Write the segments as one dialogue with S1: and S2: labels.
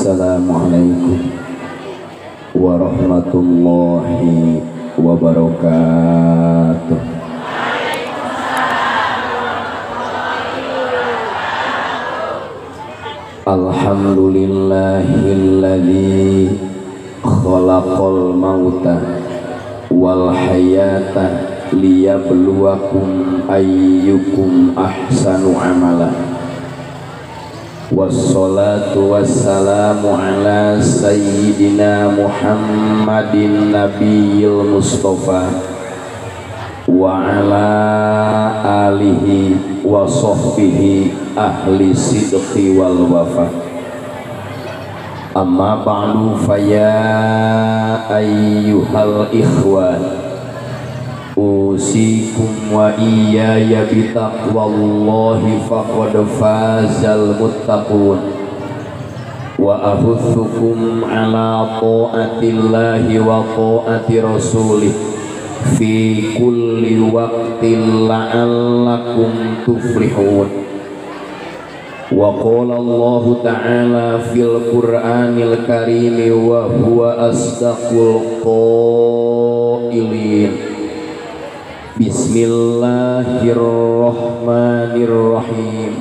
S1: Assalamualaikum warahmatullahi wabarakatuh. Alhamdulillahilladzi khalaqal mauta wal hayata liyabluwakum ayyukum ahsanu amala. Wassalatu wassalamu ala sayyidina Muhammadin nabiyil mustafa wa ala alihi wa sahbihi ahli sidqi wal wafa. Amma ba'du faya ayyuhal ikhwan, usikum wa iyaya bitaqwallahi faqad fazal muttaqun wa ahuthukum ala ta'atillahi wa ta'ati rasulih fi kulli waqtin la'allakum tuflihun. Wa qala Allah ta'ala fil Qur'anil Karim wa huwa asdaqul qailin. Bismillahirrahmanirrahim.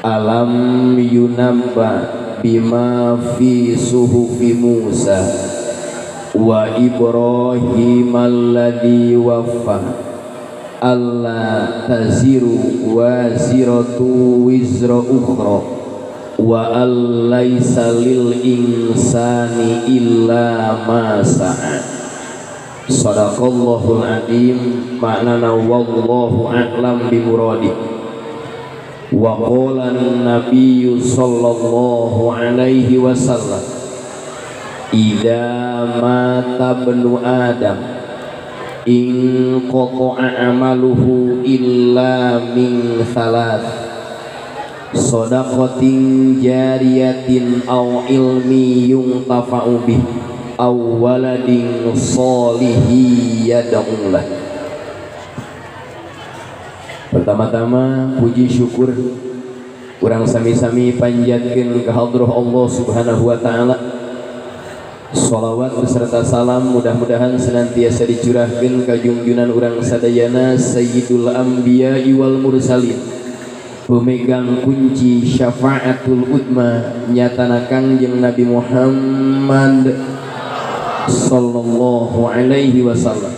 S1: Alam yunabba bima fi suhufi Musa wa Ibrahim alladhi waffa alla taziru waziratu wizra ukhra wa allaysa lil insani illa ma sa'a. Sadaqallahul adzim. Ma'nana wallahu a'lam bimuradih. Wa qala an-nabiyyu sallallahu alaihi wasallam, idza mata ibnu adam in qata'a amaluhu illa min thalath: shadaqatin jariyatin aw ilmi yuntafa'u bih aw waladin sholihi yad'u lah. Pertama-tama puji syukur urang sami-sami panjatkeun ka hadrah Allah Subhanahu wa taala. Shalawat beserta salam mudah-mudahan senantiasa dicurahkeun ka junjunan urang sadayana Sayyidul Anbiya'i wal Mursalin, pemegang kunci syafaatul udma, nyatana Kangjeng Nabi Muhammad sallallahu alaihi wasallam.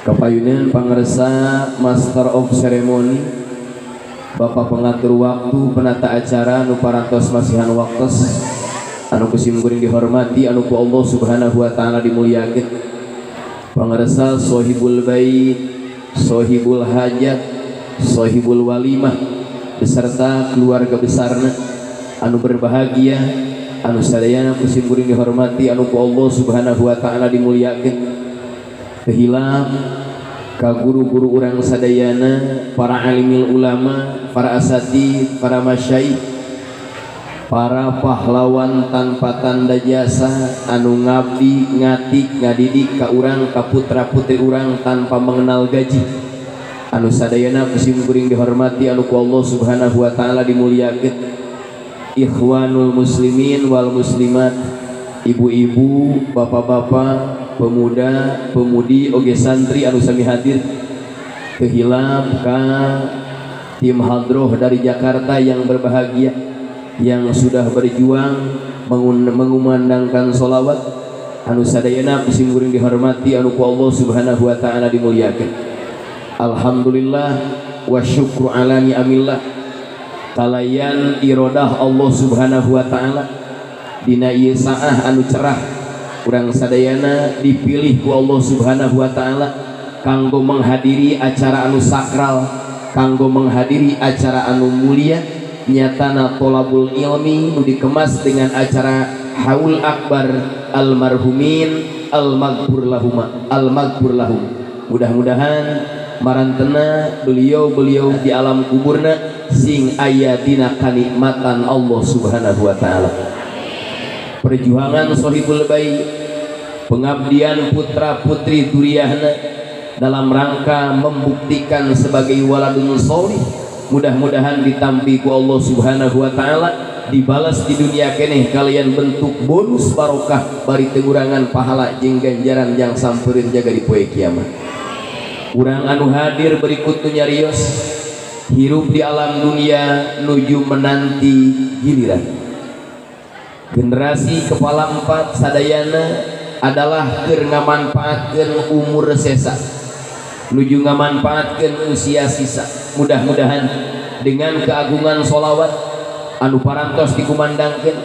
S1: Kapayunan pangarsa Master of Ceremony, Bapak pengatur waktu, penata acara, anu parantos masihan waktos, anu kusimkuring dihormati, anu ku Allah Subhanahu wa taala dimuliakeun. Pangarsa sohibul bait, sohibul hajat, sohibul walimah beserta keluarga besarna anu berbahagia, anu sadayana kusimkuring dihormati, anu ku Allah Subhanahu wa taala dimuliakeun. Kehilang ka guru-guru urang sadayana, para alimil ulama, para asati, para masyaikh, para pahlawan tanpa tanda jasa anu ngabdi ngatik ngadidik ka urang, ka putra putri urang tanpa mengenal gaji, anu sadayana kusimkuring dihormati, anu ku Allah Subhanahu wa taala dimuliakeun. Ikhwanul muslimin wal muslimat, ibu-ibu, bapak-bapak, pemuda, pemudi, oge santri anu sami hadir. Kehilap ka tim hadroh dari Jakarta yang berbahagia, yang sudah berjuang mengumandangkan sholawat, anu sadayana kusimkuring dihormati, anu ku Allah Subhanahu wa taala dimuliakeun. Alhamdulillah wa syukru ala ni'amillah, kalayan irodah Allah Subhanahu wa taala dina ieu saah anu cerah urang sadayana dipilih ku Allah Subhanahu wa taala kanggo menghadiri acara anu sakral, kanggo menghadiri acara anu mulia, nyatana tolabul ilmi nu dikemas dengan acara haul akbar almarhumin al-maghfur lahum. Mudah-mudahan marantena beliau-beliau di alam kuburna sing aya dina kanikmatan Allah Subhanahu wa taala. Perjuangan sohibul bait, pengabdian putra putri duriyahna dalam rangka membuktikan sebagai waladun sholih, mudah-mudahan ditampi ku Allah Subhanahu wa taala, dibalas di dunia keneh kalian bentuk bonus barokah bari tegurangan pahala jeung ganjaran yang sampeureuh jaga di poe kiamat. Urang anu hadir berikut nu nyarios hirup di alam dunia nuju menanti giliran. Generasi kepala 4 sadayana adalah keur ngamanfaatkeun umur sesa, nuju ngamanfaatkeun usia sisa. Mudah-mudahan dengan keagungan sholawat anu parantos dikumandangkeun,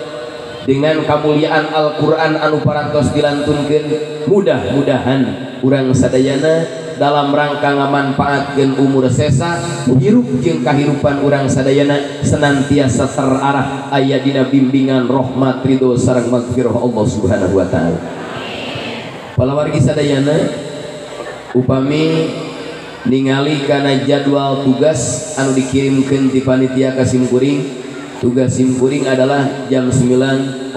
S1: dengan kemuliaan Al-Quran anu parantos dilantunkeun, mudah-mudahan urang sadayana dalam rangka ngamanfaatkeun umur sesa hirup jeung kahirupan urang sadayana senantiasa terarah aya dina bimbingan rahmat ridho sareng magfirah Allah Subhanahu wa taala. Palawargi sadayana upami ningali kana jadwal tugas anu dikirimkeun ti panitia ka Simkuring, tugas Simkuring adalah jam 9.00.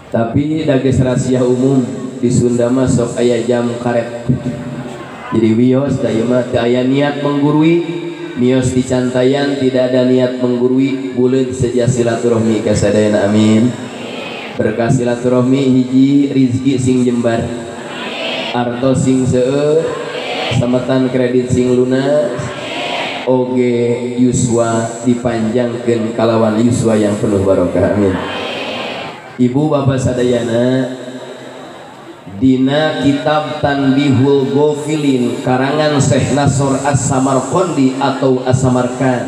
S1: Tapi dages rahasia umum di Sunda mah sok aya jam karet. Jadi wios da ieu mah teu aya niat menggurui, mios di cantayan tidak ada niat menggurui, buleud saja silaturahmi ka sadayana. Amin. Berkah silaturahmi hiji rizki sing jembar, artos sing seueur, sametan kredit sing lunas, oge yuswa dipanjangkeun kalawan yuswa yang penuh barokah. Amin. Ibu bapak sadayana, dina kitab Tanbihul Ghafilin karangan Syekh Nasr As-Samarqandi atau As-Samarkand,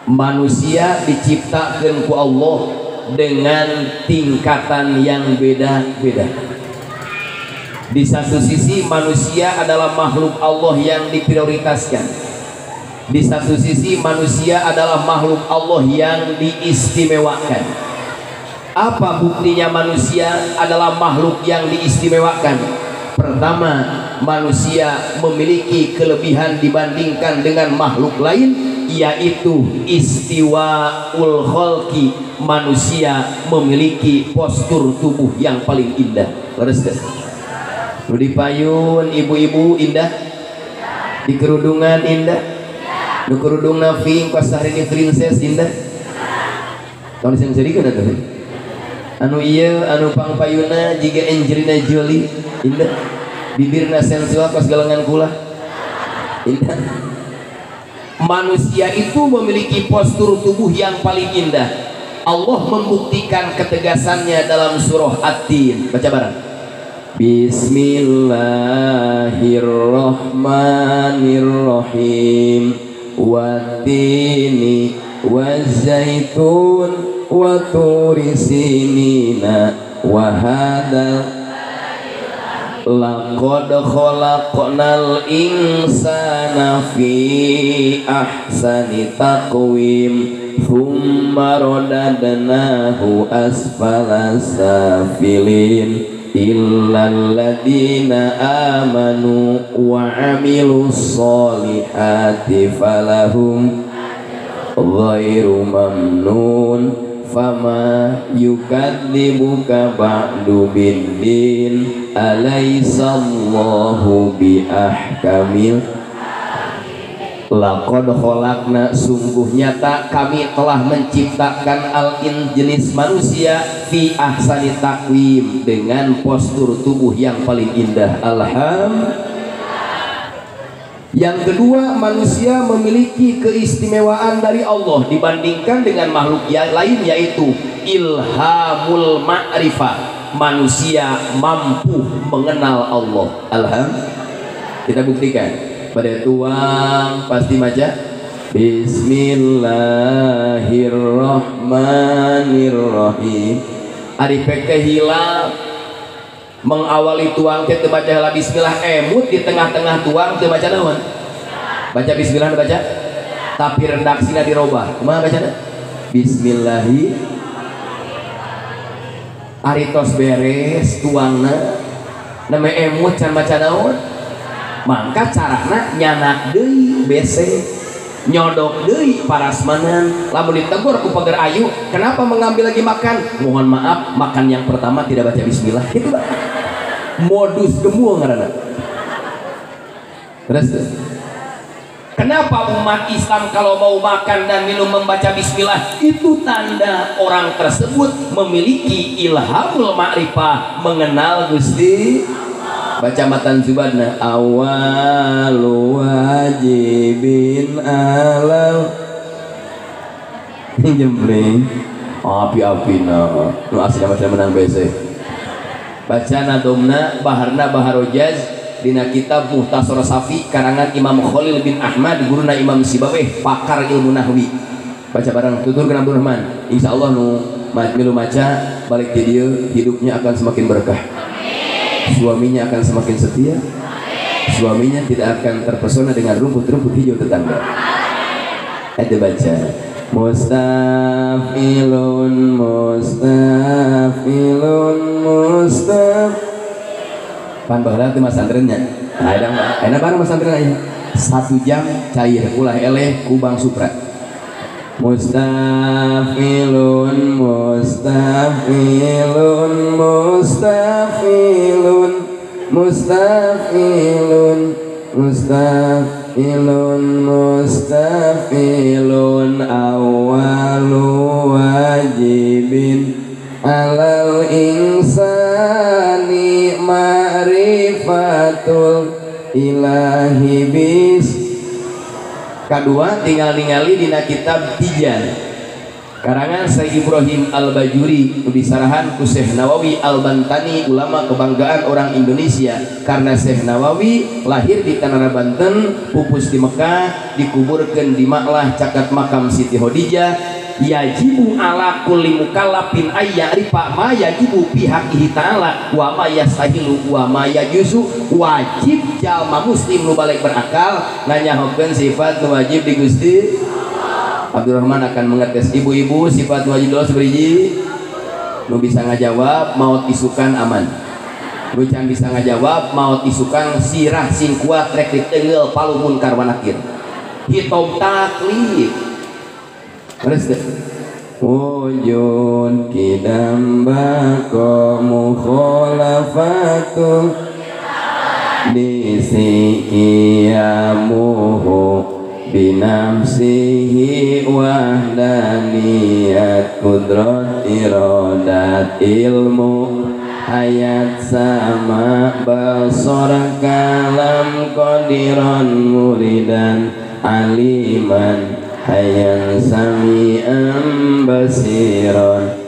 S1: manusia diciptakan ku Allah dengan tingkatan yang beda-beda. Di satu sisi manusia adalah makhluk Allah yang diprioritaskan, di satu sisi manusia adalah makhluk Allah yang diistimewakan. Apa buktinya manusia adalah makhluk yang diistimewakan? Pertama, manusia memiliki kelebihan dibandingkan dengan makhluk lain, yaitu istiwaul khalqi. Manusia memiliki postur tubuh yang paling indah. Leres deh. Nu dipayun ibu-ibu indah, di kerudungan indah, nu kerudungna pink pas hari ini princess indah. Tahun yang sedikit atuh. Anu iya anu pangpayuna jiga Angelina Jolie indah, bibirna sensual pas galengan kula indah. Manusia itu memiliki postur tubuh yang paling indah. Allah membuktikan ketegasannya dalam surah At-Tin. Baca bareng. Bismillahirrahmanirrahim. Wat-tini waz-zaitun wa turi sinina wa hadal laqad khalaqnal insana fi ahsani taqwim thumma radadnahu asfala safilin illal ladina amanu wa amilus solihati falahum ghairu mamnun fama yukadzibuka ba'du biddin alaysallahu biahkamil. Laqad khalaqna, sungguh nyata kami telah menciptakan al-in jenis manusia fi ahsani taqwim, dengan postur tubuh yang paling indah. Alhamdulillah. Yang kedua, manusia memiliki keistimewaan dari Allah dibandingkan dengan makhluk yang lain, yaitu ilhamul ma'rifah. Manusia mampu mengenal Allah. Alhamdulillah. Kita buktikan pada tuang pasti baca Bismillahirrahmanirrahim. Ari peke hilal mengawali tuang teu baca la bismillah, emut di tengah-tengah tuang teu baca naon? Baca bismillah baca. Tapi redaksina dirobah. Kumaha bacana? Bismillahi. Ari tos beres tuangna nama emut can baca naon? Mangka carana nyanak deui bese, nyodok deui parasmanan. Lamun ditegur ku pager ayu, kenapa mengambil lagi makan? Mohon maaf, makan yang pertama tidak baca bismillah. Itu modus gemu ngaranna. Terus kenapa umat Islam kalau mau makan dan minum membaca bismillah? Itu tanda orang tersebut memiliki ilhamul ma'rifah, mengenal Gusti. Baca matan Zubadna, awalu wajibin alal jempling api-api na nu asli macam menang BC. Baca nadomna baharna baharojaz dina kitab Muhtasar Safi karangan Imam Khalil bin Ahmad guruna Imam Sibawayh pakar ilmu nahwi. Baca barang tutur ke Abdul Rahman, insyaallah nu milu maca balik di dia hidupnya akan semakin berkah, suaminya akan semakin setia, suaminya tidak akan terpesona dengan rumput-rumput hijau tetangga. Ada baca mustafilun mustafilun mustaf pan bahala itu mas santrennya. Nah enak bareng mas santren aja 1 jam cair ulah eleh kubang supra. Mustafilun mustafilun mustafilun mustafilun mustafilun mustafilun awalu wajibin alal insani ma'rifatul ilahi bis. Kedua tinggal ningali dina kitab Tijan karangan Syekh Ibrahim Al-Bajuri disarahan ku Syekh Nawawi Al-Bantani, ulama kebanggaan orang Indonesia, karena Syekh Nawawi lahir di Tanara Banten, pupus di Mekah, dikuburkan di Maklah caket makam Siti Khadijah. Yajibu ala kulli mukallafin ayyarifa ma yajibu fi haqqihi ta'ala wa ma yastahilu wa ma yajuzu. Wajib jalma muslim nu balik berakal nanyahokeun sifat nu wajib di Gusti. Abdul Rahman akan mengetes ibu-ibu sifat wajib doa seberiji. Nu bisa ngajawab maut isukan aman, nu can bisa ngajawab maut isukan sirah sing kuat rek ditenggel palu munkar wa nakir hitom taklif. Terus wujud kidam bako mukholafatul disikiyamuhu binafsihi wahdaniyat kudrat iradat ilmu hayat sama basor kalam qadiran muridan aliman hayyan sami'an basiron.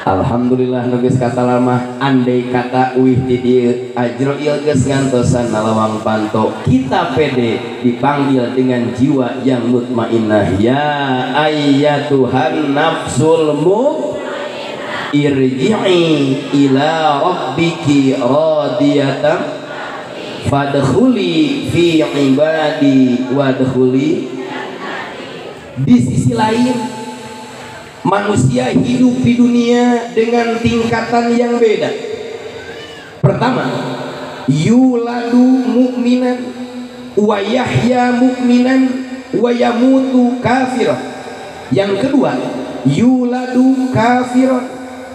S1: Alhamdulillah nulis kata lama andai kata uih di dieu Ajroil geus ngantosan nalawang panto kita pede dipanggil dengan jiwa yang mutmainnah. Ya ayyatuhan nafsul mutmainnah irji'i ila rabbiki radiyatan fadkhuli fi ibadi wadkhuli. Di sisi lain manusia hidup di dunia dengan tingkatan yang beda. Pertama, yuladu mu'minan wa yahya mu'minan wa yamutu kafiran. Yang kedua, yuladu kafiran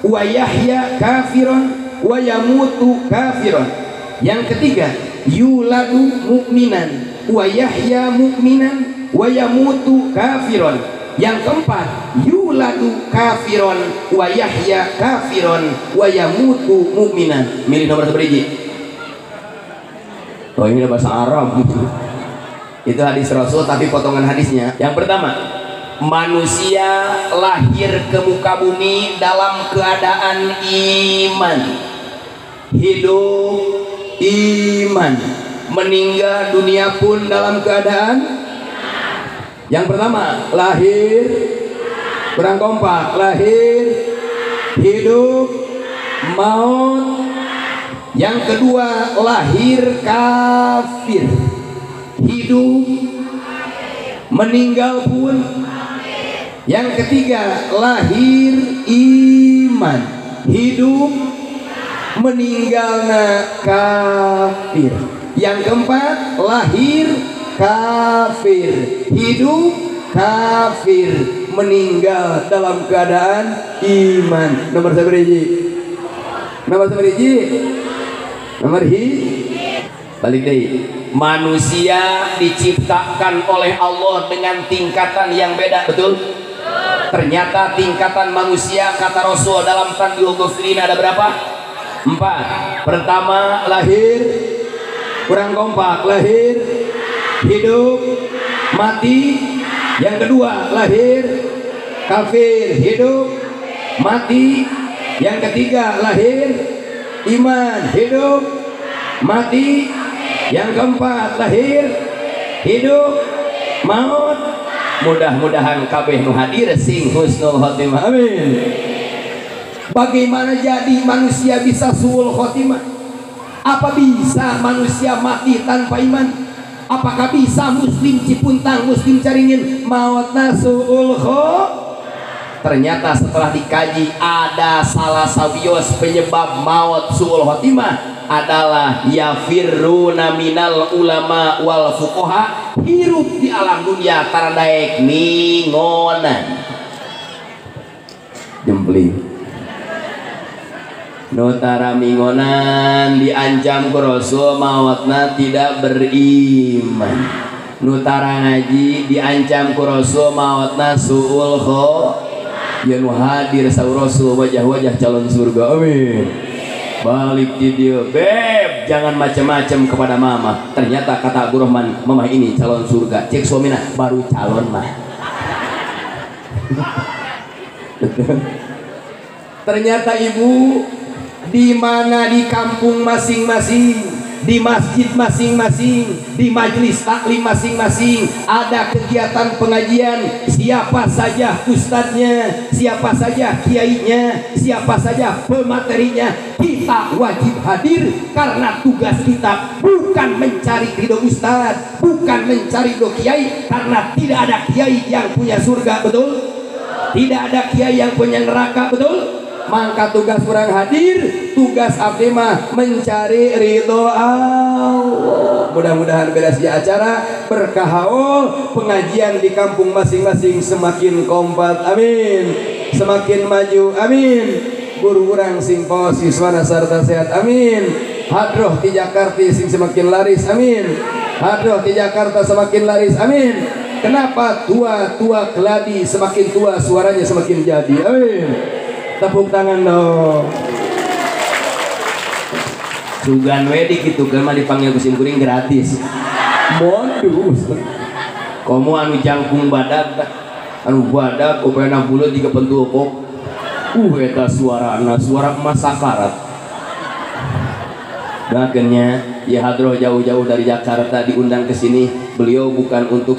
S1: wa yahya kafiran wa yamutu kafiran. Yang ketiga, yuladu mu'minan wa yahya mu'minan wa yamutu kafiron. Yang keempat, yuladu kafiron wa yahya kafiron wa yamutu mu'minan. Milih nomor seberiji. Oh ini bahasa Arab. Itu hadis Rasul tapi potongan hadisnya. Yang pertama, manusia lahir ke muka bumi dalam keadaan iman, hidup iman, meninggal dunia pun dalam keadaan. Yang pertama lahir, kurang kompak, lahir, hidup, maut. Yang kedua lahir kafir, hidup, meninggal pun. Yang ketiga lahir iman, hidup, meninggalna kafir. Yang keempat lahir kafir, hidup kafir, meninggal dalam keadaan iman. Nomor seberiji? Nomor seberiji? Nomor Balik deh. Manusia diciptakan oleh Allah dengan tingkatan yang beda, betul? Ternyata tingkatan manusia kata Rasul dalam Tanbihul Ghafilin ada berapa? 4. Pertama lahir, kurang kompak, lahir, hidup, mati. Yang kedua lahir, kafir, hidup, mati. Yang ketiga lahir, iman, hidup, mati. Yang keempat lahir, hidup, maut. Mudah-mudahan kabeh nu hadir sing husnul khotimah, amin. Bagaimana jadi manusia bisa suul khotimah? Apa bisa manusia mati tanpa iman? Apakah bisa muslim cipuntang, muslim caringin mautna suul khotimah? Ternyata setelah dikaji ada salah sawios penyebab maut suul khotimah adalah yafirruna minal ulama wal fuqaha, hirup di alam dunia taradaek ningonan jempling notara mingonan diancam ku Rasul mautna tidak beriman, nutara ngaji diancam ku Rasul mautna suul khotimah. Yang hadir sahur Rasul wajah-wajah calon surga, amin. Balik di dia, beb, jangan macam-macam kepada mama. Ternyata kata Abu Rahman, mama ini calon surga. Cek suamina baru calon mah. Ternyata ibu di mana di kampung masing-masing, di masjid masing-masing, di majelis taklim masing-masing ada kegiatan pengajian. Siapa saja ustadznya, siapa saja kiainya, siapa saja pematerinya, kita wajib hadir karena tugas kita bukan mencari ridho ustadz, bukan mencari ridho kiai, karena tidak ada kiai yang punya surga, betul? Tidak ada kiai yang punya neraka, betul? Maka tugas orang hadir, tugas abdi mah mencari ridho Allah. Mudah-mudahan beres di acara berkah haul, pengajian di kampung masing-masing semakin kompak, amin. Semakin maju, amin. Guru urang sing pos siswana sarta sehat, amin. Hadroh di Jakarta sing semakin laris, amin. Hadroh di Jakarta semakin laris, amin. Kenapa tua-tua keladi semakin tua suaranya semakin jadi, amin. Tepuk tangan dong. Sugan wedi gitu kan mah dipanggil kusim kuring gratis. Modus. Komo anu jangkung badak, anu badak upena buleut di kepentul kok. Eta suarana suara emas sakarat. Akhirnya ya hadroh jauh-jauh dari Jakarta diundang ke sini. Beliau bukan untuk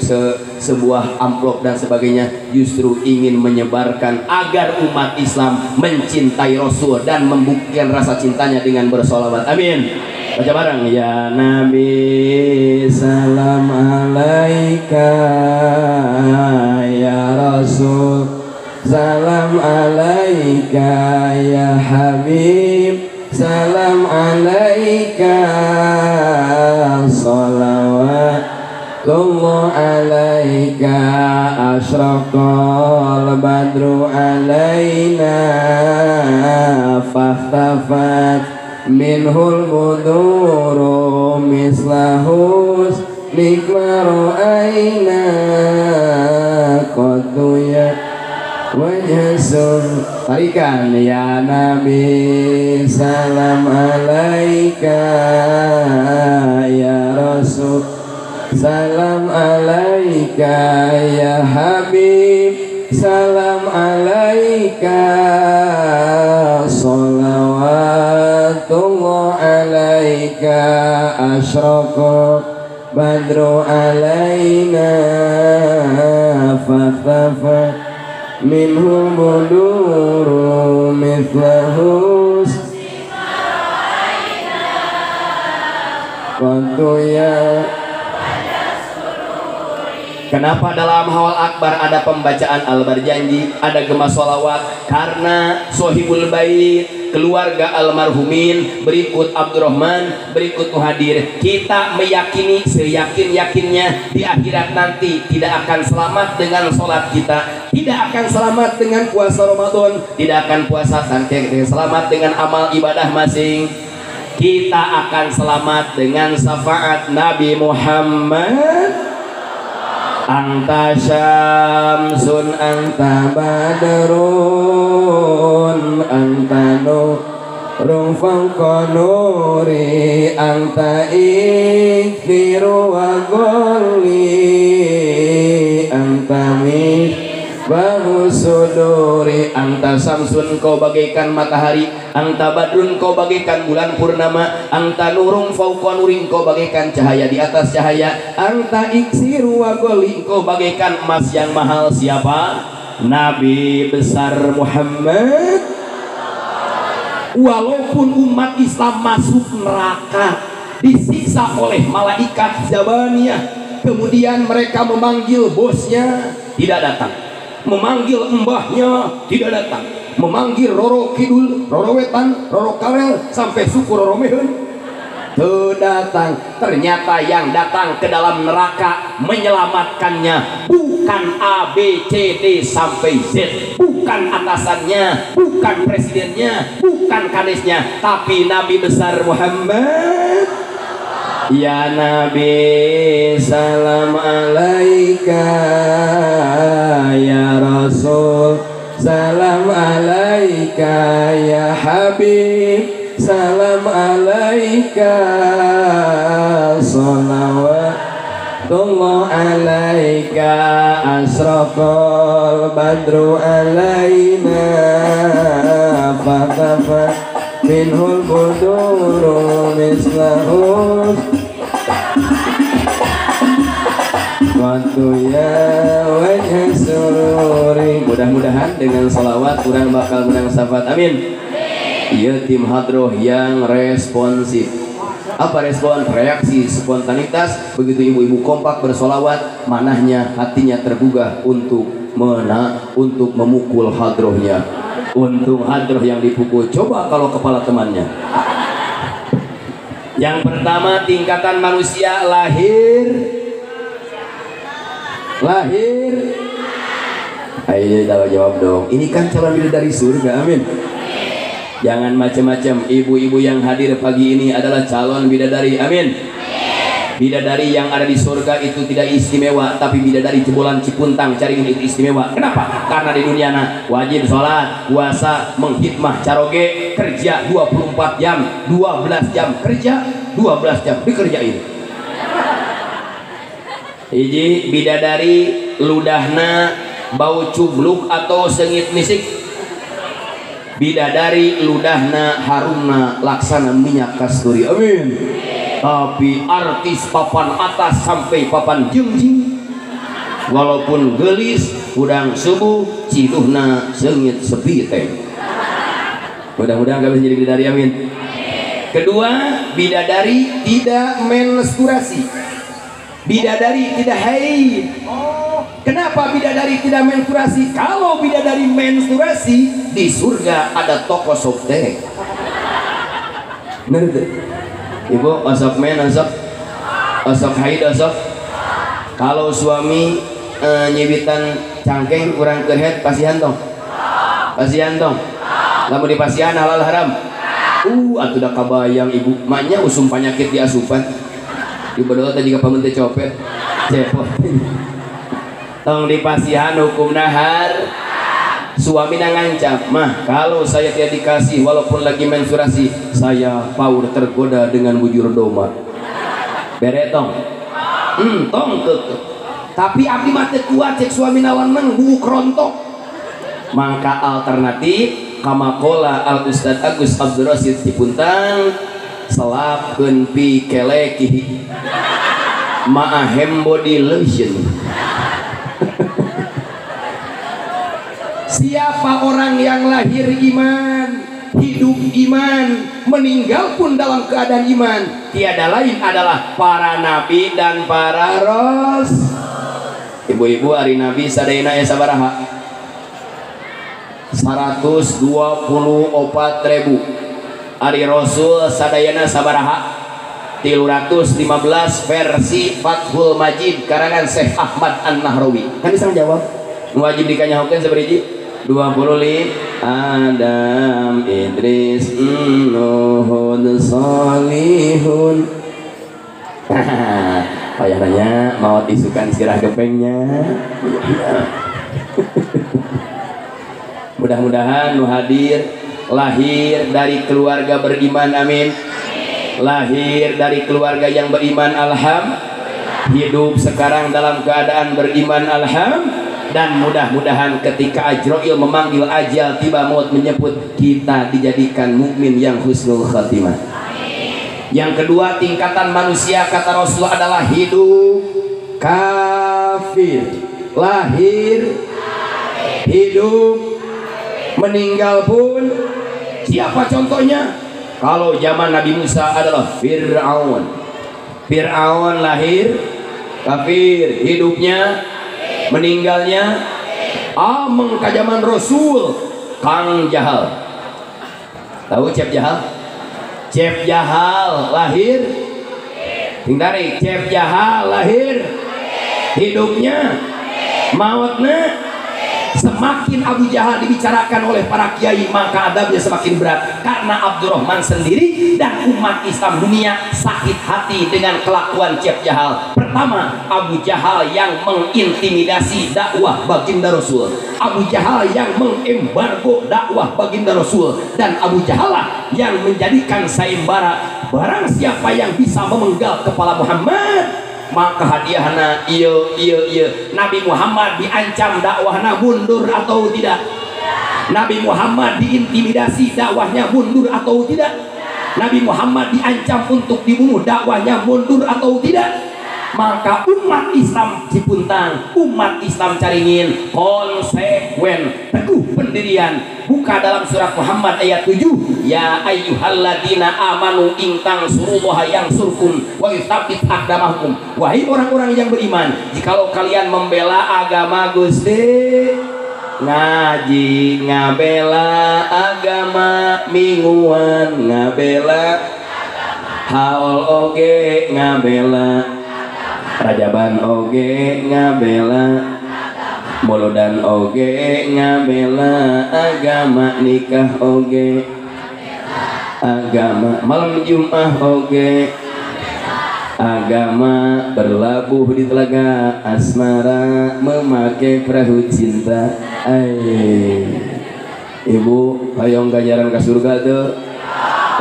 S1: sebuah amplop dan sebagainya, justru ingin menyebarkan agar umat Islam mencintai Rasul dan membuktikan rasa cintanya dengan bersolawat. Amin. Baca bareng, ya Nabi salam alaika, ya Rasul salam alaika, ya Habib salam alaika, salawatullah alaika, asyraqal badru alaina, fahtafat minhul buduru mislahus nikmaru aina, qaduya wajhasun. Tarikan, ya Nabi salam alaika, ya Rasul salam alaika, ya Habib salam alaika, salawatullah alaika, asyraqal badru alaina, fahtafat minhul buduru mithlahus qatuya. Kenapa dalam hawal akbar ada pembacaan al-barjanji, ada gema sholawat? Karena sohibul bait, keluarga almarhumin, berikut Abdurrahman, berikut muhadir, kita meyakini seyakin-yakinnya di akhirat nanti tidak akan selamat dengan sholat kita, tidak akan selamat dengan puasa Ramadan, tidak akan puasa sangkeng, selamat dengan amal ibadah masing. kita akan selamat dengan syafaat Nabi Muhammad. Anta syamsun anta badrun anta nurun fawqa nuri anta ikhtiru wa gholli anta misbahu suduri. Anta samsun kau bagaikan matahari, anta badrun kau bagaikan bulan purnama, anta nurung fauqa nuri kau bagaikan cahaya di atas cahaya, anta iksiru wa goli kau bagaikan emas yang mahal. Siapa? Nabi besar Muhammad. Walaupun umat Islam masuk neraka, disiksa oleh malaikat Zabaniyah, kemudian mereka memanggil bosnya, tidak datang, memanggil mbahnya, tidak datang, memanggil Roro Kidul, Roro Wetan, Roro Karel, sampai suku Roro Mehen, tidak datang. Ternyata yang datang ke dalam neraka menyelamatkannya bukan A, B, C, D sampai Z, bukan atasannya, bukan presidennya, bukan kadesnya, tapi Nabi besar Muhammad. Ya Nabi salam alaika, ya Rasul salam alaika, ya Habib salam alaika, salawatullah alaika, asraqal badru alaina, fakafa minhul buduru mislahus waktu ya wajah sururi. Mudah-mudahan dengan salawat kurang bakal menang syafaat. Amin. Iya, tim hadroh yang responsif. Apa respon? Reaksi, spontanitas. Begitu ibu-ibu kompak bersolawat, manahnya hatinya tergugah untuk memukul hadrohnya. Untung hadroh yang dipukul. Coba kalau kepala temannya. Yang pertama, tingkatan manusia lahir. Ayo jawab dong. Ini kan calon bidadari surga. Amin. Jangan macam-macam. Ibu-ibu yang hadir pagi ini adalah calon bidadari. Amin. Bidadari yang ada di surga itu tidak istimewa, tapi bidadari jebolan Cipuntang cari itu istimewa. Kenapa? Karena di dunia wajib sholat, puasa, menghidmah caroge, kerja 24 jam, 12 jam kerja, 12 jam dikerjain. Iji bidadari ludahna bau cubluk atau sengit misik. Bidadari ludahna harumna laksana minyak kasturi. Amin. Tapi artis papan atas sampai papan jengjing, walaupun gelis udang subuh ciluhna sengit sepi teh. Mudah-mudahan gak bisa jadi bidadari. Amin. Kedua, bidadari tidak menstruasi. Bidadari tidak haid. Kenapa bidadari tidak menstruasi? Kalau bidadari menstruasi, di surga ada toko sop teh. Benar tuh? Ibu, asap men, asap haid, asap. Kalau suami nyibitan cangkeng kurang kerhet, pasihan tong. Lamun di pasihan halal haram. Atuh dah kabayang ibu, maknya usum penyakit di asupan. Di berdoa tadi ka pamun teh copet. Cepot. Tong di pasihan hukum nahar. Suami ngancam, mah kalau saya tidak dikasih walaupun lagi menstruasi, saya paur tergoda dengan bujur domba. Bere tong. Tong keke. Tapi abdi mah teu kuat cek suami nawan mah bubuk rontok. Maka alternatif kamakola al Ustad Agus Abdul Rasid Cipuntang selapkeun pi keleki ma'ahem body lotion. Siapa orang yang lahir iman, hidup iman, meninggal pun dalam keadaan iman, tiada lain adalah para nabi dan para rasul. Ibu-ibu, hari nabi sadayana ya sabaraha? 124.000. Hari rasul sadayana sabaraha? 315 versi Fathul Majid karangan Syekh Ahmad An-Nahrawi. Kan bisa menjawab? Wajib dikanyahokeun sabariji? 25 Adam Idris Nuhun Solihun. Payah nanya mau disukan sirah gepengnya. Mudah-mudahan nu hadir lahir dari keluarga beriman, amin. Lahir dari keluarga yang beriman, alhamdulillah. Hidup sekarang dalam keadaan beriman, alhamdulillah. Dan mudah-mudahan ketika Ajrail memanggil ajal tiba maut menyebut, kita dijadikan mukmin yang husnul khatimah. Yang kedua, tingkatan manusia kata Rasul adalah hidup kafir, lahir hidup, meninggal pun. Siapa contohnya? Kalau zaman Nabi Musa adalah Fir'aun. Fir'aun lahir kafir, hidupnya, meninggalnya ameng. Ka zaman Rasul Kang Jahal. Tahu Cep Jahal? Cep Jahal lahir hindari. Cep Jahal lahir hidupnya, mautnya. Semakin Abu Jahal dibicarakan oleh para kiai, maka adabnya semakin berat. Karena Abdurrahman sendiri dan umat Islam dunia sakit hati dengan kelakuan Cep Jahal. Pertama, Abu Jahal yang mengintimidasi dakwah baginda Rasul, Abu Jahal yang mengembargo dakwah baginda Rasul, dan Abu Jahal yang menjadikan sayembara barang siapa yang bisa memenggal kepala Muhammad maka hadiahna iya. Nabi Muhammad diancam dakwahnya mundur atau tidak? Nabi Muhammad diintimidasi dakwahnya mundur atau tidak? Nabi Muhammad diancam untuk dibunuh dakwahnya mundur atau tidak? Maka umat Islam Cipuntang, umat Islam Caringin konsekuen, teguh pendirian. Buka dalam surat Muhammad ayat 7, ya ayyuhalladzina amanu in tansurullaha yansurkum wa yutsabbit aqdamakum. Wahai orang-orang yang beriman, jikalau kalian membela agama Gusti, ngaji ngabela agama mingguan, ngabela haul oge ngabela, rajaban oge ngabela, molodan oge ngabela, agama nikah oge, agama malam Jumat oge, agama berlabuh di telaga asmara memakai perahu cinta. Ibu hayong gajaran ke surga tuh.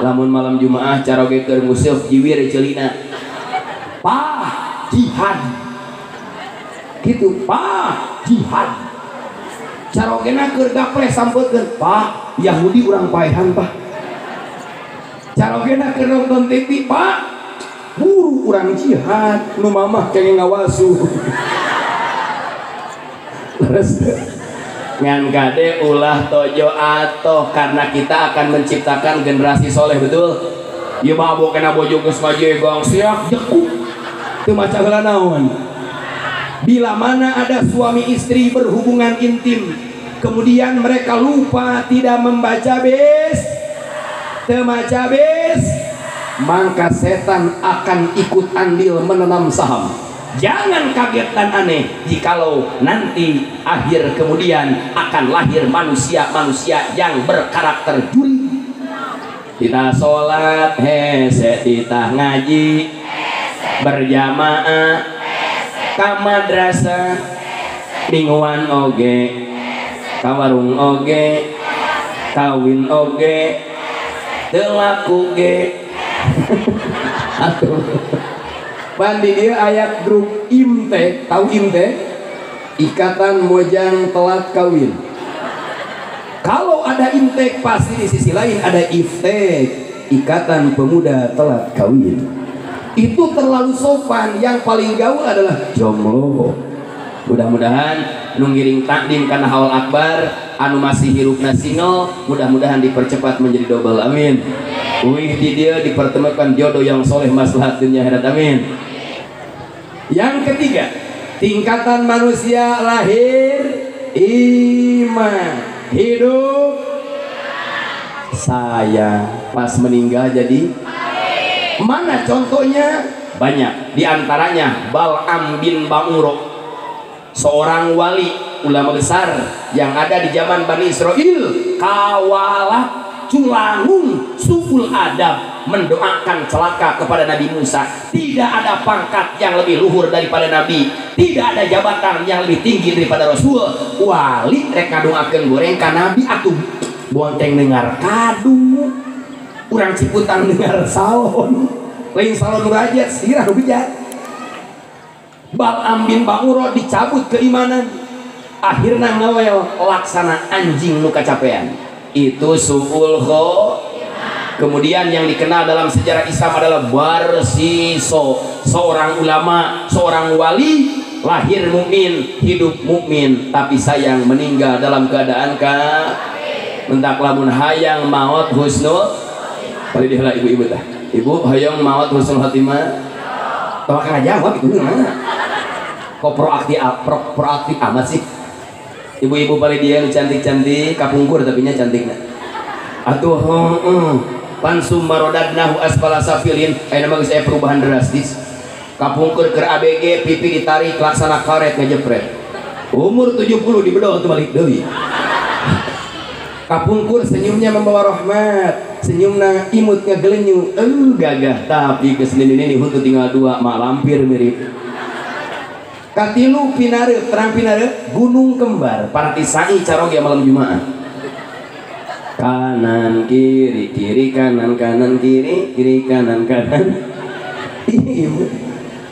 S1: Lamun malam Jumat cara oge keur musaf jiwir celina. Jihad gitu, Pak, jihad carogena keur gaple sampeukeun, Pak, Yahudi urang paehan, Pak. Carogena keur nonton TV, Pak, buru urang jihad, nu mamah kenge ngawasu. Terus ngan kade ulah tojo atoh, karena kita akan menciptakan generasi soleh, betul? Ieu mah abo kena bojo geus ngajegong siak jekuk. Itu macam naon. Bila mana ada suami istri berhubungan intim, kemudian mereka lupa tidak membaca temaca bes, maka setan akan ikut andil menanam saham. Jangan kaget dan aneh jikalau nanti akhir kemudian akan lahir manusia-manusia yang berkarakter juri. Kita sholat hese, kita ngaji berjamaah, ka madrasah mingguan oge, ka warung oge, kawin oge, teu laku ge. Atuh bandi dia ayat grup IMTE, tahu IMTE? Ikatan Mojang Telat Kawin. Kalau ada IMTE pasti di sisi lain ada IFTE, Ikatan Pemuda Telat Kawin. Itu terlalu sopan, yang paling gaul adalah jomblo. Mudah-mudahan nunggiring takdim karena haul akbar, anu masih hirupna single, mudah-mudahan dipercepat menjadi double, amin. Wih di dia dipertemukan jodoh yang soleh maslahat dunia akhirat, amin. Yang ketiga, tingkatan manusia lahir iman, hidup saya, pas meninggal jadi. Mana contohnya? Banyak. Di antaranya Bal'am bin Ba'uro, seorang wali ulama besar yang ada di zaman Bani Israel kawalah culangun suul adab mendoakan celaka kepada Nabi Musa. Tidak ada pangkat yang lebih luhur daripada Nabi, tidak ada jabatan yang lebih tinggi daripada Rasul. Wali rek ngadoakeun goreng ka Nabi atuh bonteng dengar kadu urang Ciputan dengar salon lain salon derajat sirah bijak. Bal'am bin Ba'ura dicabut keimanan, akhirnya ngawel laksana anjing nu kacapean. Itu suul khotimah. Kemudian yang dikenal dalam sejarah Islam adalah Barsiso, seorang ulama, seorang wali, lahir mukmin, hidup mukmin, tapi sayang meninggal dalam keadaan mentak lamun hayang maut husnul khotimah. Ibu-ibu tah. Ibu hayang maut husnul khotimah. Tahu kan jawab itu gimana? Kok proaktif amat sih? Ibu-ibu paling dia cantik-cantik, kapungkur tapi nya cantiknya. Atuh pansum marodadnahu asfala safilin. Ayeuna mah geus aya perubahan drastis. Kapungkur keur ABG, pipi ditarik laksana karet ngejepret. Umur 70 dibedoh teu balik deui. Kapungkur senyumnya membawa rahmat, senyumna imut ngagelenyu, gagah tapi geus nini huntu tinggal dua mak lampir mirip. Katilu pinare terang pinare gunung kembar parti sai carog ya malam Jumat. Kanan kiri kiri kanan kanan kiri kiri kanan kanan. Ieu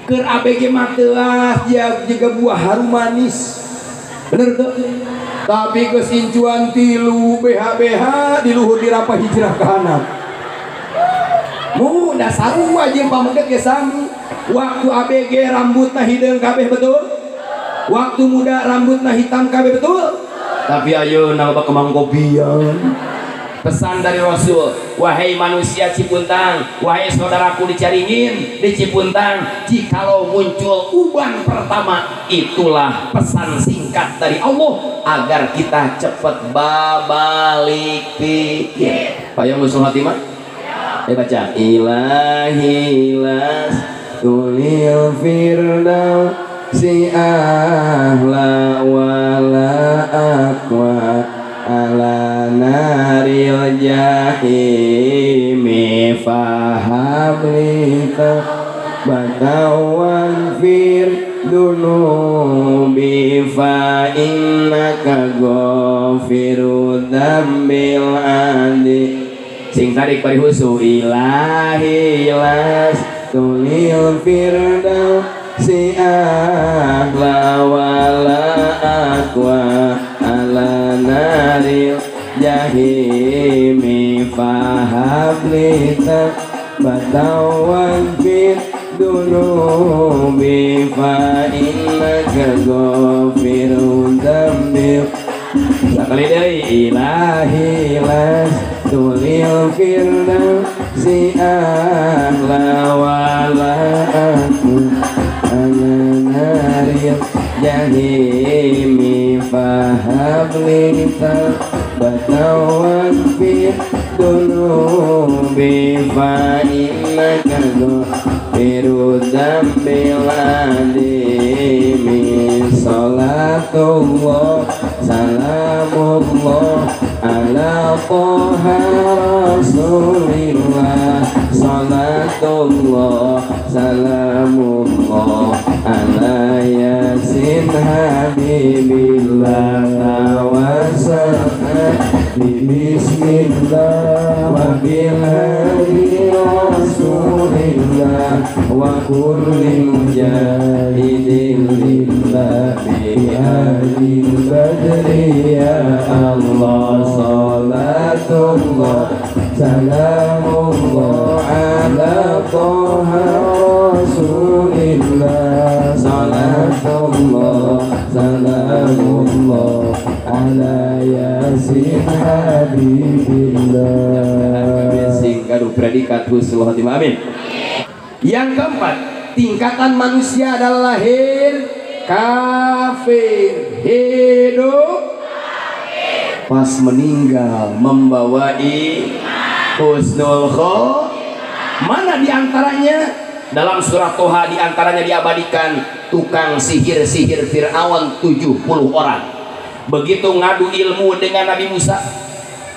S1: keur ABG mah teuas jaga buah harum manis. Bener tuh. Tapi kesincuan tilu BH di luhur dirapah hijrah ke anak. Mu dasar aja pameget ge sami. Waktu ABG rambutna hideung kabeh betul. Waktu muda rambutna hitam kabeh betul. Tapi ayeuna loba kemang kopian. Pesan dari Rasul, wahai manusia Cipuntang, wahai saudaraku di Caringin, di Cipuntang, jikalau muncul uban pertama, itulah pesan singkat dari Allah agar kita cepat babalik pikir. Payung husnul khotimah. Baca ilahi las tulil firdaus si ahla wala aqwa ala naril jahimi fahablika batawan fir dunubi fa innaka ghafiru dzambil adi. Sing tarik parihusu ilahi las tulil firdaus si ahla wala aqwa ala naril jahimi fahablita batawan fit dunubi fa innaka ghafirun dzambil. Sekali deui ilahi las tulil firdaus si ahla wala aqwa ala naril jahimi fahablita batawan fi dunubi fa innaka ghafiru dzambil adimi. Salatullah salamullah ala toha rasulillah. Salatullah salamullah ala yasin habibillah wa bismillah wa bilhadi rasulillah wa kulli mujahidin lillah bihadil badri ya Allah. Salatullah salamullah ala toha rasulillah. Salatullah salamullah ala yasin habibillah. Singkadu predikat husnul khotimah. Amin. Yang keempat, tingkatan manusia adalah lahir kafir, hidup pas meninggal membawa husnul khotimah. Mana diantaranya? Dalam surah Toha diantaranya diabadikan tukang sihir-sihir Fir'aun 70 orang.
S2: begitu ngadu ilmu dengan Nabi Musa.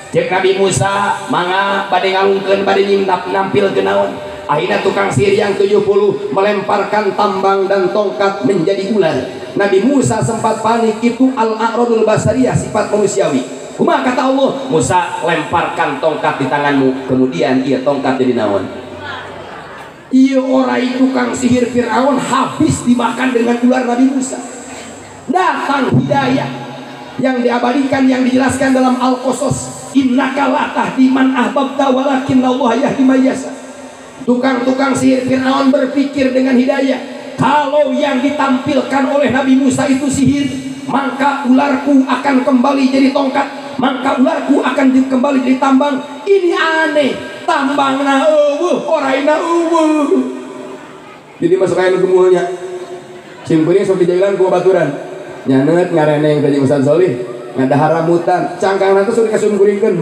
S2: Cek Nabi Musa mangga bade ngalungkeun bade nampil ke naon. Akhirnya tukang sihir yang 70 melemparkan tambang dan tongkat menjadi ular. Nabi Musa sempat panik, itu al-a'radul basariyah, sifat manusiawi. Kumaha kata Allah, Musa lemparkan tongkat di tanganmu, kemudian ia tongkat jadi naon. Iya orang tukang sihir Fir'aun habis dimakan dengan ular Nabi Musa. Datang hidayah yang diabadikan, yang dijelaskan dalam Al-Qasas, innaka la tahdi man ahbabta walakinnallaha yahdi may yasha. Tukang-tukang sihir Fir'aun berpikir dengan hidayah, kalau yang ditampilkan oleh Nabi Musa itu sihir, maka ularku akan kembali jadi tongkat, maka ularku akan kembali jadi tambang. Ini aneh, tambangna eueuh, oraina eueuh. Jadi masuk aya nu gemunya. Simkuring sok dijailan ku baturan. Nyaneut ngareneng tadi Ustaz Solih, ngadahar ramutan, cangkangna teh sok dikasungkuringkeun.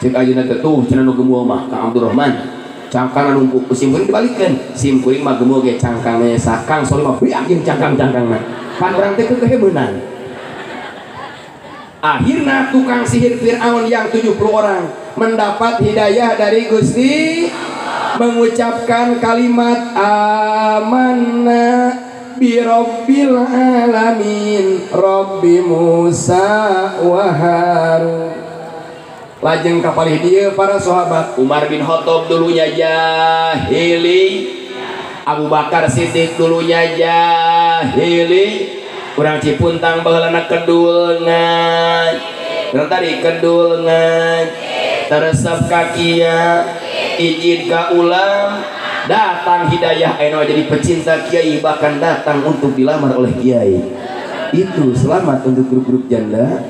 S2: Cek ayeuna teh tuh cenah nu gemueuh mah Kang Abdurrahman. Cangkang numpuk ku simkuring dibalikeun. Simkuring mah gemueuh ge cangkangna sakang Solih mah biak jeung cangkang-cangkangna. Pan urang teh kehebeunang. Akhirnya tukang sihir Fir'aun yang 70 orang mendapat hidayah dari Gusti, mengucapkan kalimat amanna bi rabbil alamin rabbi Musa wa Harun. Lajeng kapalih dia para sahabat. Umar bin Khattab dulunya jahili, Abu Bakar Siddiq dulunya jahili, kurang Cipuntang baheulana kedulngan, tadi kedulngan, teresep kakia, izin ka ulam, datang hidayah eno jadi pecinta kiai, bahkan datang untuk dilamar oleh kiai. Itu selamat untuk grup-grup janda.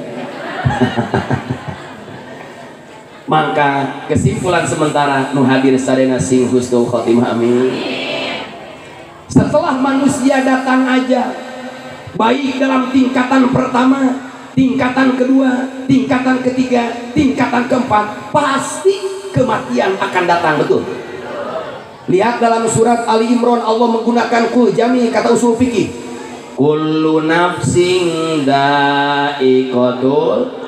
S2: Maka kesimpulan sementara nu hadir sadena sing husnul khotimah amin. Setelah manusia datang aja, baik dalam tingkatan pertama, tingkatan kedua, tingkatan ketiga, tingkatan keempat, pasti kematian akan datang, betul. Lihat dalam surat Ali Imran, Allah menggunakan kul jami, kata usul fikih. Kullu nafsin da'iqatul.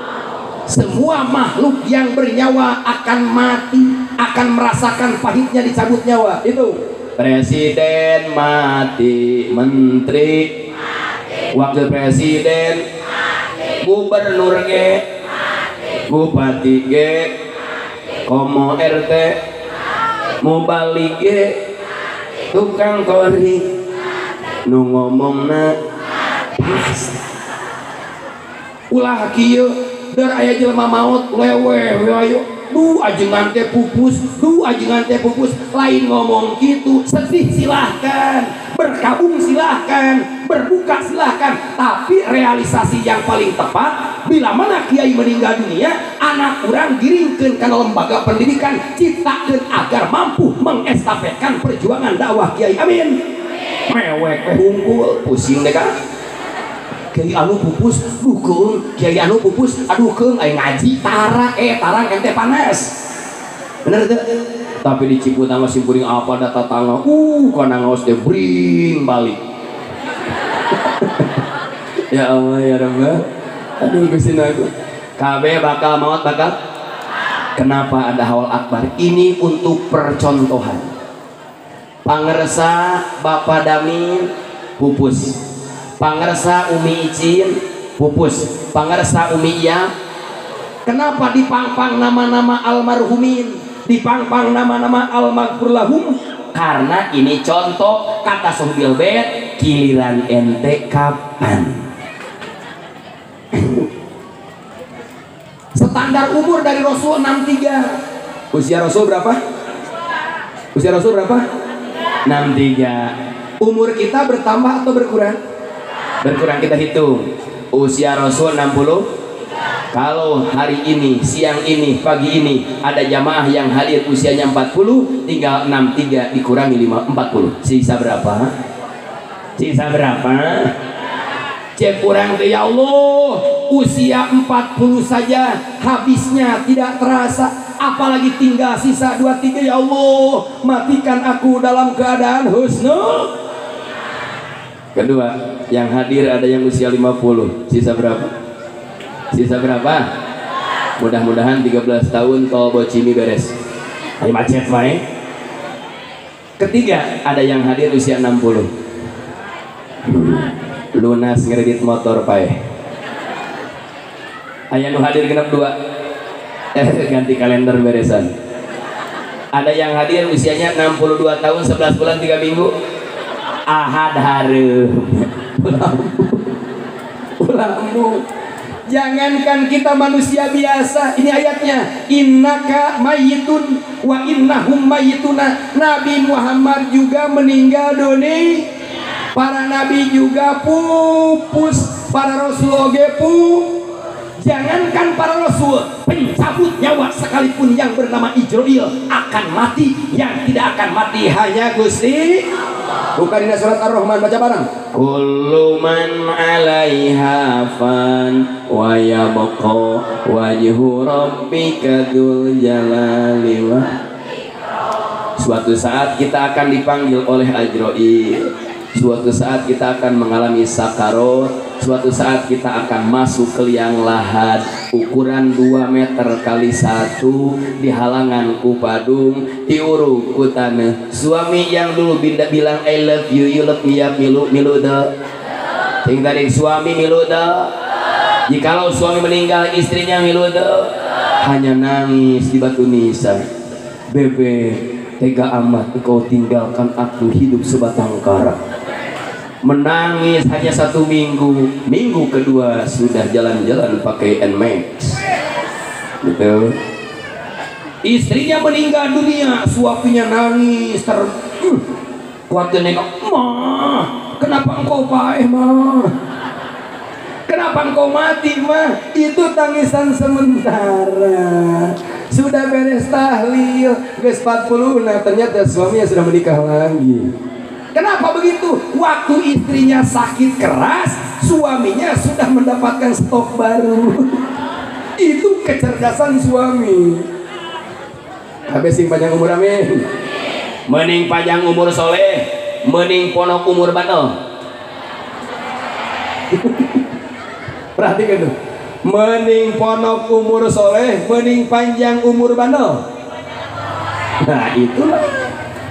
S2: Semua makhluk yang bernyawa akan mati, akan merasakan pahitnya dicabut nyawa. Itu presiden mati, menteri mati, wakil presiden mati, gubernur ge mati, bupati ge mati, komo RT mati, mubalik ge mati, tukang kori mati, nu ngomongna mati. Ulah kieu dar aya jelema maut leweh ayo duh ajengan teh pupus, duh ajengan teh pupus, lain ngomong gitu. Sedih silahkan, berkabung silahkan, berbuka silahkan, tapi realisasi yang paling tepat bila mana kiai meninggal dunia, anak urang diringkeun kana lembaga pendidikan, ciptakeun agar mampu mengestafetkan perjuangan dakwah kiai. Amin. Mewek hungkul pusing deh kan. Kiai anu pupus dukeung, kiai anu pupus adukeung, aya ngaji tarang ente panas. Bener teh? Tapi di Cipuntang simpuring apa data tangga, kana ngaos teh bring balik. Ya Allah ya Rabb. Aduh Gusti aku. Kabeh bakal maut bakal. Kenapa ada haul akbar? Ini untuk percontohan. Pangersa Bapak Damin pupus. Pangersa Umi Icin pupus, pangersa Umi Iya. Kenapa dipangpang nama-nama almarhumin, dipangpang nama-nama almaghfurlahum? Karena ini contoh, kata Sohbil Bet, giliran ente kapan? Standar umur dari Rasul 63. Usia Rasul berapa? Usia Rasul berapa? 63. Umur kita bertambah atau berkurang? Berkurang. Kita hitung usia Rasul 60. Kalau hari ini, siang ini, pagi ini ada jamaah yang hadir usianya 40, tinggal 63 dikurangi 40, sisa berapa? Sisa berapa? Cek kurang ke ya Allah, usia 40 saja habisnya tidak terasa, apalagi tinggal sisa 23. Ya Allah, matikan aku dalam keadaan husnul.
S1: Kedua, yang hadir ada yang usia 50. Sisa berapa? Sisa berapa? Mudah-mudahan 13 tahun tol Bocimi beres. Ayo macet main. Ketiga, ada yang hadir usia 60. Lunas ngredit motor pae. Aya nu hadir genep 2. Ganti kalender beresan. Ada yang hadir usianya 62 tahun 11 bulan 3 minggu. Ahad hareum. Ulamu. Jangankan kita manusia biasa, ini ayatnya, innaka mayitun wa innahum mayituna. Nabi Muhammad juga meninggal dunia, para nabi juga pupus, para rasul oge pupus. Jangankan para rasul, pencabut nyawa sekalipun yang bernama Ijroil akan mati. Yang tidak akan mati hanya Gusti. Bukan di surat Ar-Rahman, baca bareng. Kullu man 'alaiha fan wa yabqa wajhu rabbika dzul jalali wa. Suatu saat kita akan dipanggil oleh Ajroil. Suatu saat kita akan mengalami sakarot. Suatu saat kita akan masuk ke liang lahat ukuran 2 meter kali 1 di halangan ku padung diuruk ku tanah. Suami yang dulu bilang I love you, you love me ya, milu dah. Tinggal suami milu dah. Jikalau suami meninggal istrinya milu dah. Hanya nangis di batu nisan. Bebe, tega amat engkau tinggalkan aku hidup sebatang kara. Menangis hanya 1 minggu. Minggu kedua sudah jalan-jalan pakai Nmax. Betul. Istrinya meninggal dunia, suaminya nangis kuat nengok. Mah, kenapa engkau paeh mah? Kenapa engkau mati mah? Itu tangisan sementara. Sudah beres tahlil, geus 40, nah ternyata suaminya sudah menikah lagi. Kenapa begitu? Waktu istrinya sakit keras, suaminya sudah mendapatkan stok baru. Itu kecerdasan suami. Habis sing panjang umur amin. Mending panjang umur soleh, mending ponok umur batal. Perhatikan tuh. Mending ponok umur soleh, mending panjang umur batal. Nah itulah.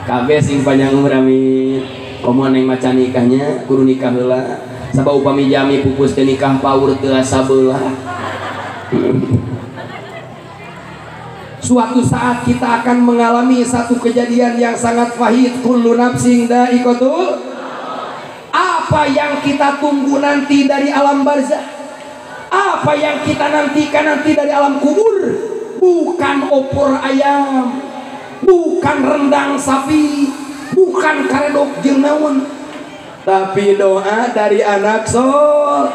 S1: Kabeh sing panjang umur amin. Komo neng maca nikahnya kudu nikah heula. Sabab upami jami pupus teh nikah paur teu asa beulah. Suatu saat kita akan mengalami satu kejadian yang sangat pahit. Kullu nafsin dha'iqatul. Apa yang kita tunggu nanti dari alam barzah? Apa yang kita nantikan nanti dari alam kubur? Bukan opor ayam, bukan rendang sapi, bukan karedok jeung naon, tapi doa dari anak sol.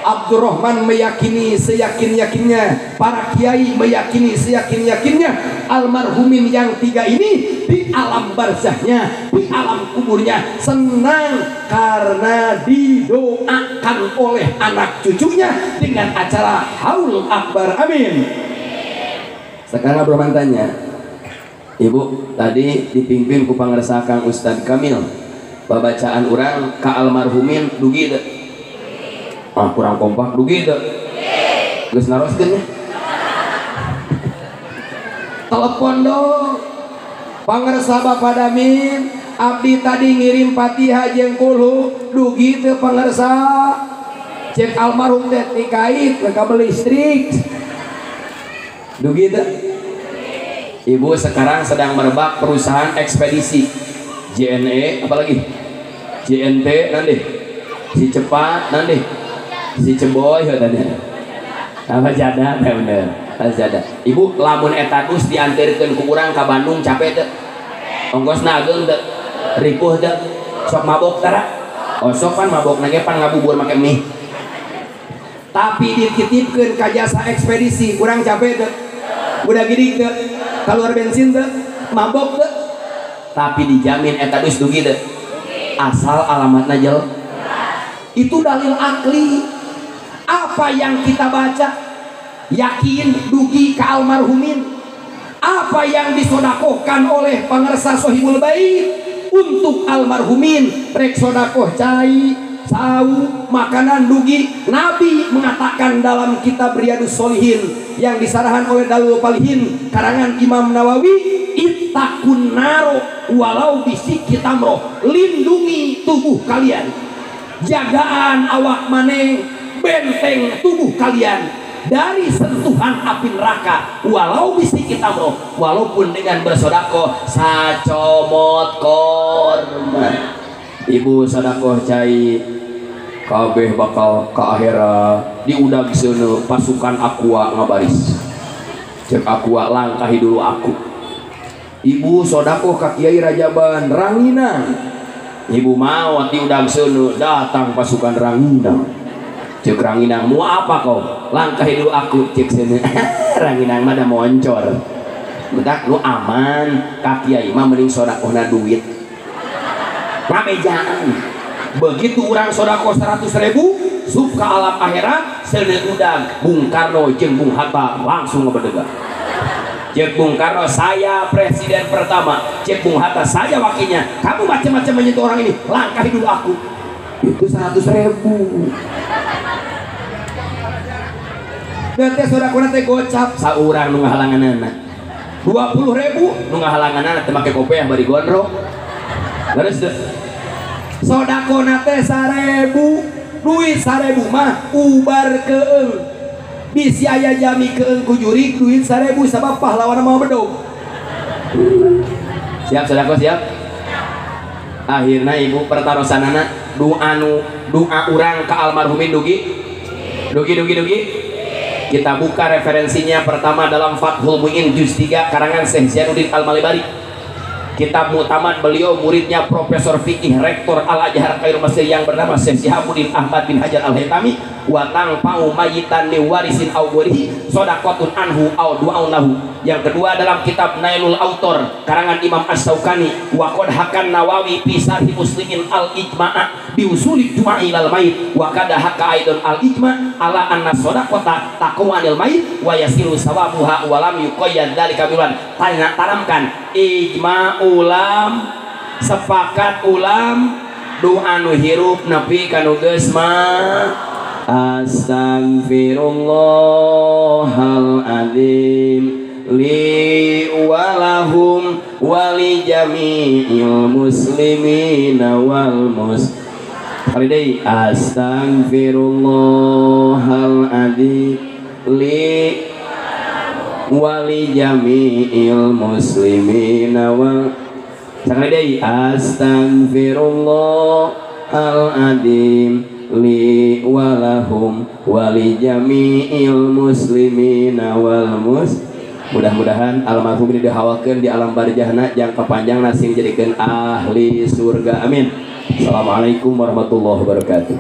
S1: Abdurrahman meyakini seyakin-yakinnya, para kiai meyakini seyakin-yakinnya, almarhumin yang 3 ini di alam barzahnya, di alam kuburnya senang karena didoakan oleh anak cucunya dengan acara haul akbar amin. Sekarang Abdurrahman tanya, Ibu, tadi dipimpin ku pangarsa Kang Ustad Kamil, babacaan urang ka almarhumin dugi teu? Ah, kurang kompak dugi teu? Geus naroskeun nya. Telepon dong. Pangarsa Bapak Damin, abdi tadi ngirim Fatihah jeung kulhu dugi teu pangarsa? Cek almarhum teh dikait ke kabel listrik. Dugi teu? Ibu sekarang sedang merebak perusahaan ekspedisi JNE, apalagi JNT nanti, si cepat nanti, si ceboy tadi, apa jada, bener, jada. Ibu lamun etatus diantarkan ke urang ke Bandung capek teh, ongkos nageung teh, ripuh teh, sok mabok tara, oh sok pan mabok nage pan ngabubur make mie, tapi dititipkeun ka jasa ekspedisi, kurang capek teh, udah gini teh. Keluar bensin teh, mabok teh, tapi dijamin etadus dugi teh, asal alamatna jel. Itu dalil akli. Apa yang kita baca, yakin dugi ke almarhumin. Apa yang disodakohkan oleh pangarsa Sohibul Bait untuk almarhumin, rek sodakoh cai,
S2: sau makanan dugi. Nabi mengatakan dalam kitab Riyadus Sholihin yang disarahan oleh Dalil Palihin karangan Imam Nawawi, ittaqun naro walau bisiki tamroh, lindungi tubuh kalian, jagaan awak maneh, benteng tubuh kalian dari sentuhan api neraka walau bisiki tamroh, walaupun dengan bersodakoh sacomot korma. Ibu sodakoh cai kabeh bakal ke akhirat diudag seuneu pasukan Aqua ngabaris. Cek Aqua langkahi dulu aku. Ibu sodakoh ka Kiai Rajaban Ranginang. Ibu mau diudag seuneu datang pasukan Ranginang. Cek Ranginang mau apa kau? Langkahi dulu aku cek seuneu. Ranginang mah da moncor. Mendak lu aman ka Kiai mah mending sodakohna duit. Ngamejaan. Begitu orang sodako 100.000 suka alam akhirat seuneu udag Bung Karno jeung Bung Hatta langsung ngebedega. Cek Bung Karno, saya presiden pertama. Cek Bung Hatta, saya wakilnya. Kamu macam-macam menyentuh orang ini, langkahi dulu aku. Itu 100.000. Nanti sodako nanti gocap saurang nu ngahalanganana 20.000 nu ngahalanganana teu make kopiah bari gondrong. Terus sodako nate 1.000, duit 1.000 mah ubar keeng, bisi aya jami keeng ku jurig duit 1.000 sabab pahlawan mau bedog. Siap sodako siap. Akhirna ibu pertarosanana doa urang ka almarhumin dugi. Kita buka referensinya pertama dalam Fathul Mu'in juz 3 karangan Syekh Zainuddin Al-Malibari. Kitab muktamad beliau muridnya Profesor Fikih Rektor Al-Azhar Khairul Masir yang bernama Syekh Syihabuddin Ahmad bin Hajar Al-Haytami. Watang pau mayitan ni warisin au gorihi sodakotun anhu au du'aun lahu. Yang kedua dalam kitab Nailul Autor karangan Imam As-Saukani. Wa qad hakan Nawawi fi Sahih Muslimin al-ijma'a bi usuli du'ai lal mayit. Wa qad haka aidon al-ijma' ala anna sodakota taqwanil mayit wa yasiru sawabuha wa lam yuqayyad dzalika bilan. Tanamkan ijma' ulam, sepakat ulam, doa nu hirup nepi ka nu geus mah. Astaghfirullahaladzim li walahum wali jami'il muslimina wal muslimin. Astaghfirullahaladzim li wali jami'il muslimina wal muslimin. Astaghfirullahaladzim li walahum wali jami'il muslimina wal muslimin. Mudah-mudahan almarhum ini dihawakeun di alam barzahna jangka panjang nasing jadikeun ahli surga, amin. Assalamualaikum warahmatullahi wabarakatuh.